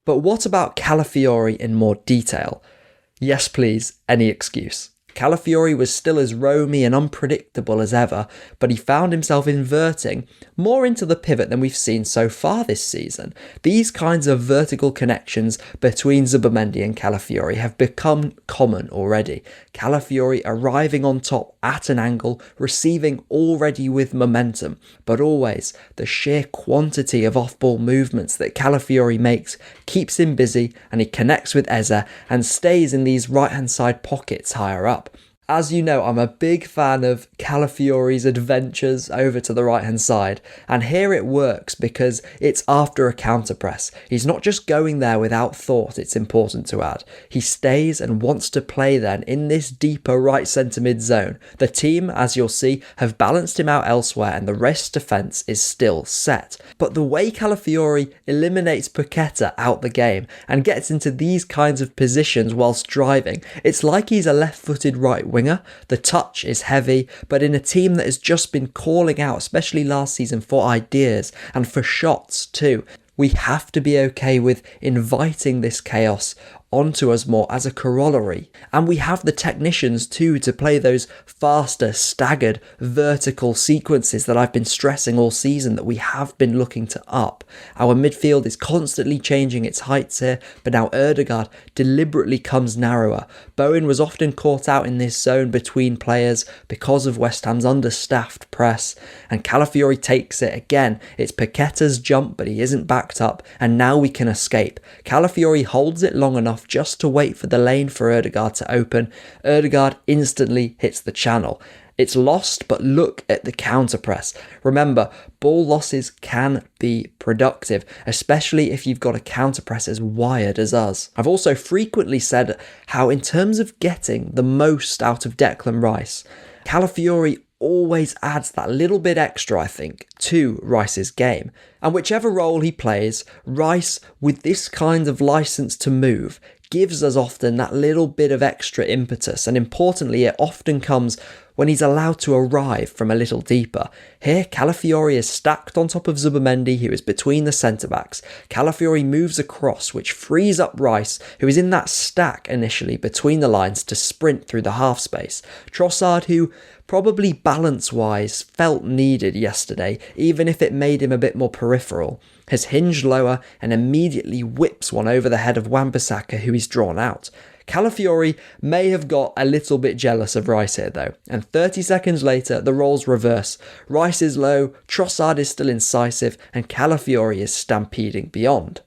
But what about Calafiori in more detail? Yes please, any excuse. Calafiori was still as roamy and unpredictable as ever, but he found himself inverting more into the pivot than we've seen so far this season. These kinds of vertical connections between Zubimendi and Calafiori have become common already. Calafiori arriving on top at an angle, receiving already with momentum, but always the sheer quantity of off-ball movements that Calafiori makes keeps him busy, and he connects with Eze and stays in these right-hand side pockets higher up. As you know, I'm a big fan of Calafiori's adventures over to the right-hand side, and here it works because it's after a counter press. He's not just going there without thought, it's important to add. He stays and wants to play then in this deeper right centre mid zone. The team, as you'll see, have balanced him out elsewhere and the rest defence is still set. But the way Calafiori eliminates Paqueta out the game and gets into these kinds of positions whilst driving, it's like he's a left-footed right winger. The touch is heavy, but in a team that has just been calling out, especially last season, for ideas and for shots too, we have to be okay with inviting this chaos onto us more as a corollary. And we have the technicians too to play those faster, staggered, vertical sequences that I've been stressing all season that we have been looking to up. Our midfield is constantly changing its heights here, but now Ødegaard deliberately comes narrower. Bowen was often caught out in this zone between players because of West Ham's understaffed press, and Calafiori takes it again. It's Paqueta's jump, but he isn't backed up, and now we can escape. Calafiori holds it long enough just to wait for the lane for Ødegaard to open. Ødegaard instantly hits the channel. It's lost, but look at the counter press. Remember, ball losses can be productive, especially if you've got a counter press as wired as us. I've also frequently said how in terms of getting the most out of Declan Rice, Calafiori always adds that little bit extra, I think, to Rice's game. And whichever role he plays, Rice, with this kind of license to move, gives us often that little bit of extra impetus, and importantly, it often comes when he's allowed to arrive from a little deeper. Here, Calafiori is stacked on top of Zubimendi, who is between the centre-backs. Calafiori moves across, which frees up Rice, who is in that stack initially between the lines, to sprint through the half space. Trossard, who probably balance-wise felt needed yesterday, even if it made him a bit more peripheral, has hinged lower and immediately whips one over the head of Wan-Bissaka, who he's drawn out. Calafiori may have got a little bit jealous of Rice here though, and 30 seconds later the roles reverse. Rice is low, Trossard is still incisive, and Calafiori is stampeding beyond.